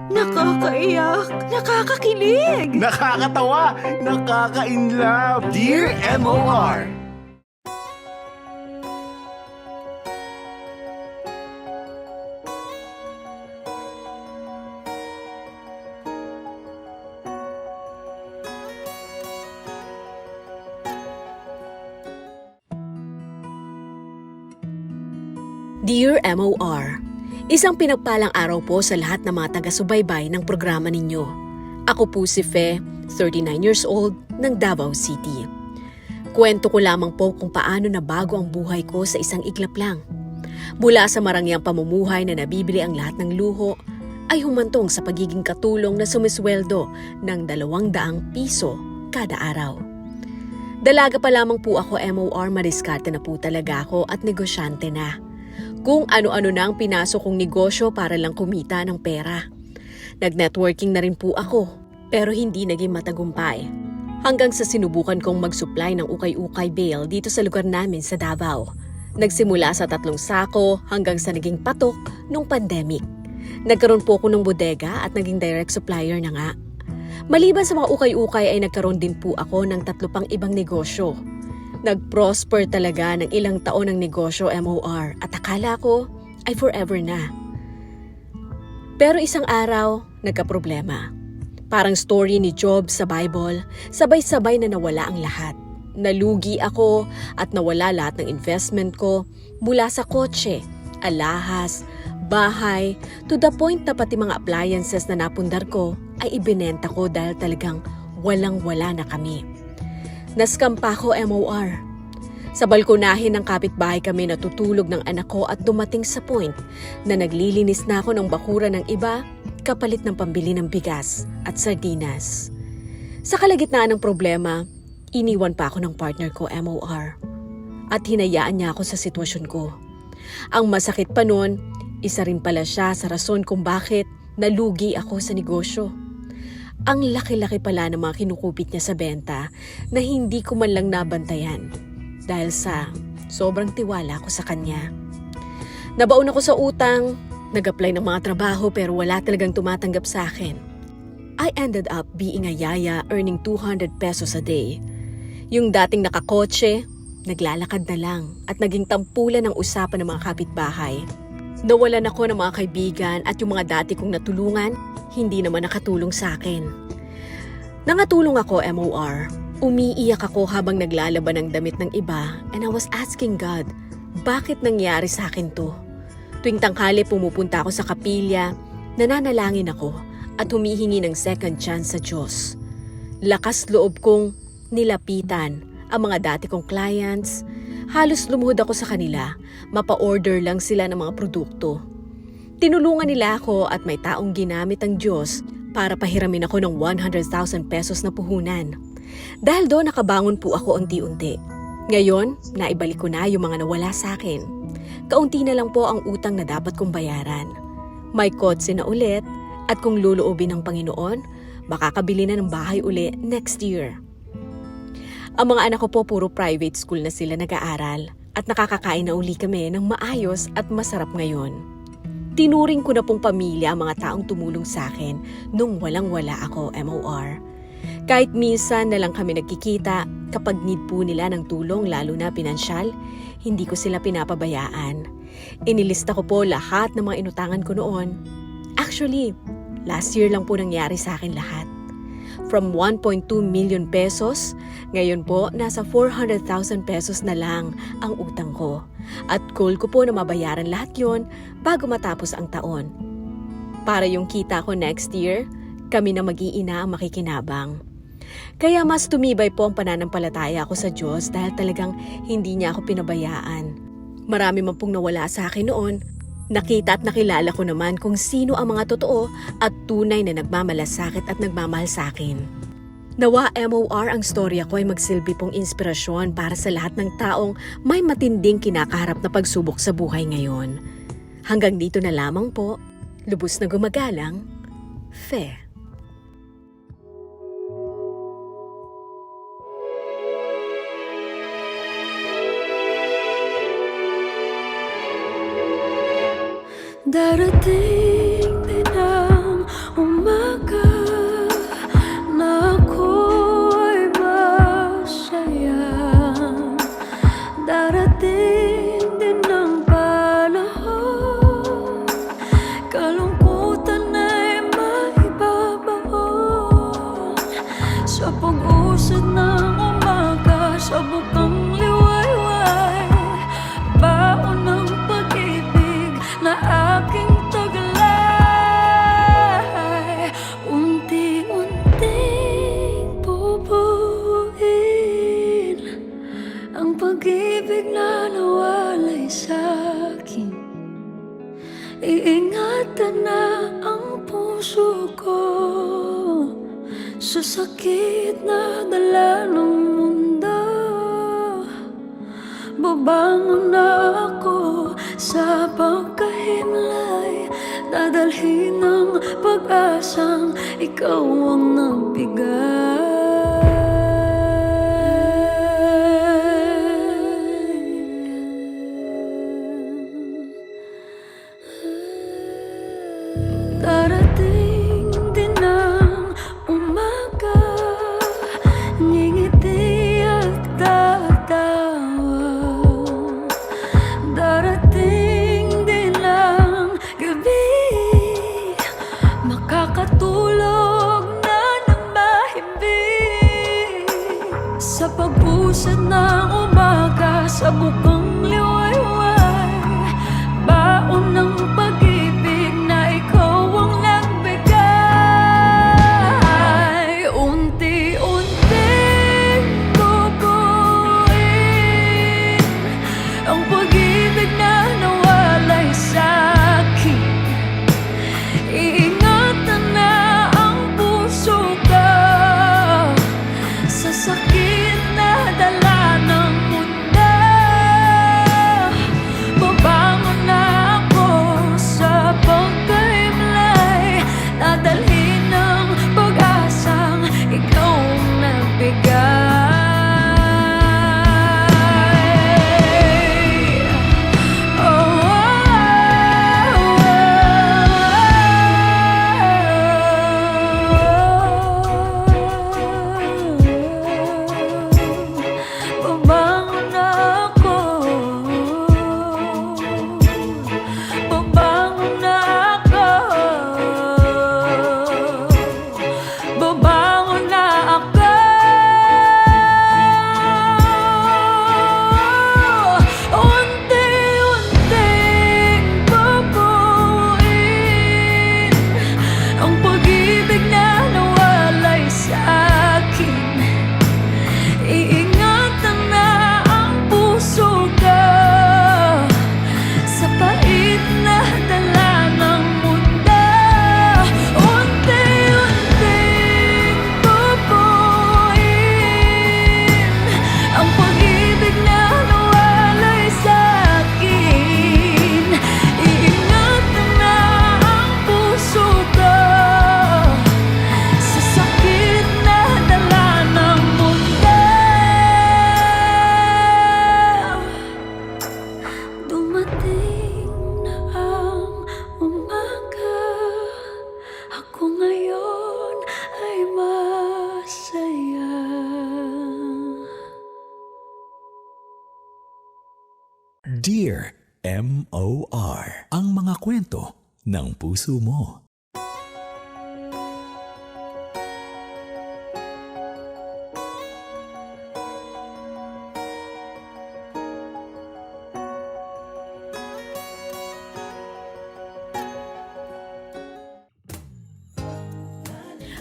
Nakakaiyak, nakakakilig. Nakakatawa, nakaka-inlove. Dear MOR. Dear MOR, isang pinagpalang araw po sa lahat ng mga taga-subaybay ng programa ninyo. Ako po si Fe, 39 years old, ng Davao City. Kwento ko lamang po kung paano nabago ang buhay ko sa isang iglap lang. Mula sa marangyang pamumuhay na nabibili ang lahat ng luho, ay humantong sa pagiging katulong na sumisweldo ng 200 piso kada araw. Dalaga pa lamang po ako MOR, madiskarte na po talaga ako at negosyante na. Kung ano-ano na ang pinasok kong negosyo para lang kumita ng pera. Nag-networking na rin po ako, pero hindi naging matagumpay. Hanggang sa sinubukan kong mag-supply ng ukay-ukay bale dito sa lugar namin sa Davao. Nagsimula sa 3 sako hanggang sa naging patok nung pandemic. Nagkaroon po ako ng bodega at naging direct supplier na nga. Maliban sa mga ukay-ukay ay nagkaroon din po ako ng 3 pang ibang negosyo. Nag-prosper talaga ng ilang taon ng negosyo MOR at akala ko ay forever na. Pero isang araw, nagka-problema. Parang story ni Job sa Bible, sabay-sabay na nawala ang lahat. Nalugi ako at nawala lahat ng investment ko mula sa kotse, alahas, bahay, to the point na pati mga appliances na napundar ko ay ibinenta ko dahil talagang walang-wala na kami. Nascam pa ako MOR. Sa balkonahin ng kapitbahay kami natutulog ng anak ko at dumating sa point na naglilinis na ako ng bakura ng iba kapalit ng pambili ng bigas at sardinas. Sa kalagitnaan ng problema, iniwan pa ako ng partner ko MOR at hinayaan niya ako sa sitwasyon ko. Ang masakit pa nun, isa rin pala siya sa rason kung bakit nalugi ako sa negosyo. Ang laki-laki pala ng mga kinukupit niya sa benta na hindi ko man lang nabantayan dahil sa sobrang tiwala ko sa kanya. Nabaon ako sa utang, nag-apply ng mga trabaho pero wala talagang tumatanggap sa akin. I ended up being a yaya earning 200 pesos a day. Yung dating nakakotse, naglalakad na lang at naging tampulan ng usapan ng mga kapitbahay. Nawalan ako ng mga kaibigan at yung mga dati kong natulungan, hindi naman nakatulong sa akin. Nangatulong ako MOR. Umiiyak ako habang naglalaban ng damit ng iba and I was asking God, bakit nangyari sa akin to? Tuwing tanghali pumupunta ako sa kapilya, nananalangin ako at humihingi ng second chance sa Diyos. Lakas loob kong nilapitan ang mga dati kong clients. Halos lumuhod ako sa kanila, mapa-order lang sila ng mga produkto. Tinulungan nila ako at may taong ginamit ang Diyos para pahiramin ako ng 100,000 pesos na puhunan. Dahil doon nakabangon po ako unti-unti. Ngayon, naibalik ko na yung mga nawala sa akin. Kaunti na lang po ang utang na dapat kong bayaran. May kotse na ulit at kung luluobin ng Panginoon, makakabili na ng bahay uli next year. Ang mga anak ko po puro private school na sila nag-aaral at nakakakain na uli kami ng maayos at masarap ngayon. Tinuring ko na pong pamilya ang mga taong tumulong sa akin nung walang-wala ako MOR. Kahit minsan na lang kami nagkikita, kapag need po nila ng tulong lalo na pinansyal, hindi ko sila pinapabayaan. Inilista ko po lahat ng mga inutangan ko noon. Actually, last year lang po nangyari sa akin lahat. From 1.2 million pesos, ngayon po nasa 400,000 pesos na lang ang utang ko. At goal ko po na mabayaran lahat yon bago matapos ang taon. Para yung kita ko next year, kami na mag-iina ang makikinabang. Kaya mas tumibay po ang pananampalataya ko sa Diyos dahil talagang hindi niya ako pinabayaan. Marami man pong nawala sa akin noon. Nakita at nakilala ko naman kung sino ang mga totoo at tunay na nagmamalasakit at nagmamahal sa akin. Nawa MOR ang storya ko ay magsilbi pong inspirasyon para sa lahat ng taong may matinding kinakaharap na pagsubok sa buhay ngayon. Hanggang dito na lamang po, lubos na gumagalang, Fe. Darating din ang puso ko sa sakit na dala ng mundo. Babangon na ako sa pagkahimlay, dadalhin ng pag-asang ikaw ang nagbigay. Darating din ang umaga, ngingiti at tatawa. Darating din ang gabi, makakatulog na ng mahimbing. Sa pag-usad ng umaga, sa bukang liwayway, baon ng pag-ibig na ikaw ang nagbigay. Unti-unting bubuin ang pag-ibig na nawalay sa'kin. Iingatan na ang puso ko sa sakit na dala ng mundo. Babangon na ako sa pagkahimlay, dadalhin ng pag-asang ikaw ang nagbigay. Babangon na ako, babangon na ako, babangon na ako. Unti-unting bubuin ang pag-ibig na nawalay sa'kin. Iingatan na ang puso ko sa pait na dala ng mundo. Unti-unting bubuin ang pag-ibig na nawalay sa'kin. Iingatan na ang puso ko sa sakit na dala ng mundo. Dumating na ang umaga, ako ngayon ay masaya. Dear M.O.R. Ang mga kwento ng puso mo.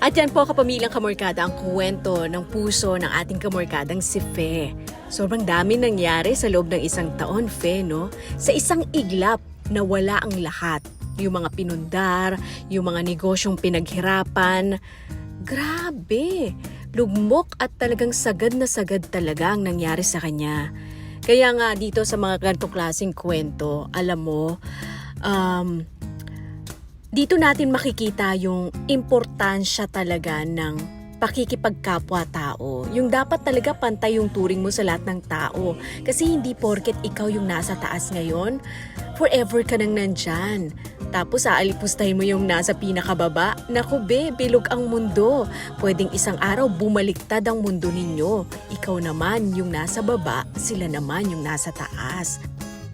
At yan po kapamilyang kamorkada ang kwento ng puso ng ating kamorkadang si Fe. Sobrang dami nangyari sa loob ng isang taon, Fe, no? Sa isang iglap na wala ang lahat. Yung mga pinundar, yung mga negosyong pinaghirapan. Grabe! Lugmok at talagang sagad na sagad talaga ang nangyari sa kanya. Kaya nga dito sa mga ganitong klaseng kwento, alam mo, dito natin makikita yung importansya talaga ng pakikipagkapwa-tao. Yung dapat talaga pantay yung turing mo sa lahat ng tao. Kasi hindi porket ikaw yung nasa taas ngayon, forever ka nang nandyan. Tapos aalipustahin mo yung nasa pinakababa. Naku be, bilog ang mundo. Pwedeng isang araw bumaliktad ang mundo ninyo. Ikaw naman yung nasa baba, sila naman yung nasa taas.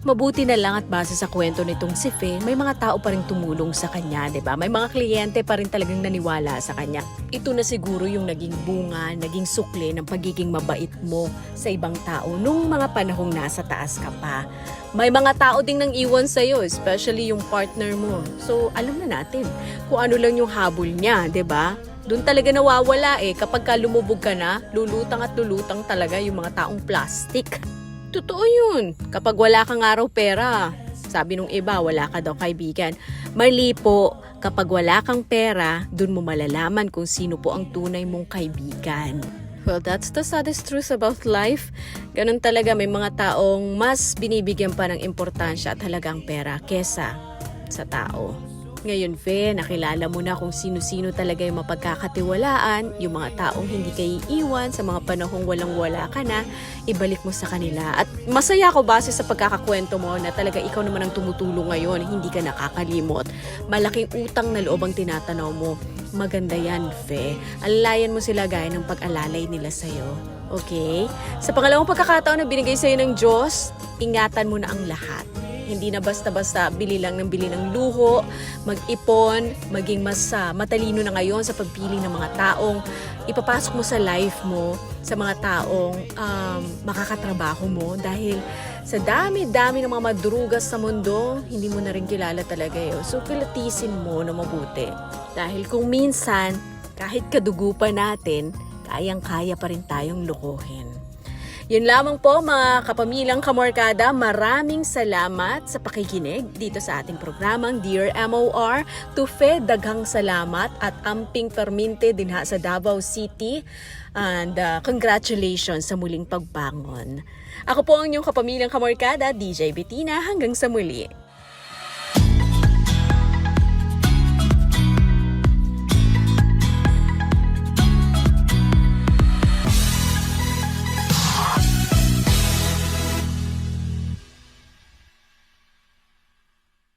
Mabuti na lang at base sa kwento nitong si Fe, may mga tao pa rin tumulong sa kanya, 'di ba? May mga kliyente pa rin talagang naniwala sa kanya. Ito na siguro yung naging bunga, naging sukle ng pagiging mabait mo sa ibang tao nung mga panahong nasa taas ka pa. May mga tao ding nang iwan sa'yo, especially yung partner mo. So, alam na natin kung ano lang yung habol niya, 'di ba? Doon talaga nawawala kapag ka lumubog ka na, lulutang at lulutang talaga yung mga taong plastic. Totoo yun. Kapag wala kang araw pera, sabi nung iba, wala ka daw kaibigan. Mali po, Kapag wala kang pera, dun mo malalaman kung sino po ang tunay mong kaibigan. Well, that's the saddest truth about life. Ganun talaga, may mga taong mas binibigyan pa ng importansya at halagang pera kesa sa tao. Ngayon, Fe, nakilala mo na kung sino-sino talaga yung mapagkakatiwalaan, yung mga taong hindi kayo iiwan sa mga panahong walang-wala ka na, ibalik mo sa kanila. At masaya ako base sa pagkakakwento mo na talaga ikaw naman ang tumutulong ngayon, hindi ka nakakalimot. Malaking utang na loob ang tinatanaw mo. Maganda yan, Fe. Alalayan mo sila gaya ng pag-alalay nila sa'yo. Okay? Sa pangalawang pagkakataon na binigay sa'yo ng Diyos, ingatan mo na ang lahat. Hindi na basta-basta bili lang ng bili ng luho, mag-ipon, maging mas matalino na ngayon sa pagpili ng mga taong ipapasok mo sa life mo, sa mga taong makakatrabaho mo. Dahil sa dami-dami ng mga madrugas sa mundo, hindi mo na rin kilala talaga yun. So, kilatisin mo na mabuti. Dahil kung minsan, kahit kadugo pa natin, kayang-kaya pa rin tayong lokohin. Yun lamang po mga kapamilyang Kamorkada, maraming salamat sa pakikinig dito sa ating programang Dear MOR. To Fe, daghang salamat at amping perminte din ha sa Davao City. And congratulations sa muling pagbangon. Ako po ang inyong kapamilyang Kamorkada, DJ Bettina. Hanggang sa muli.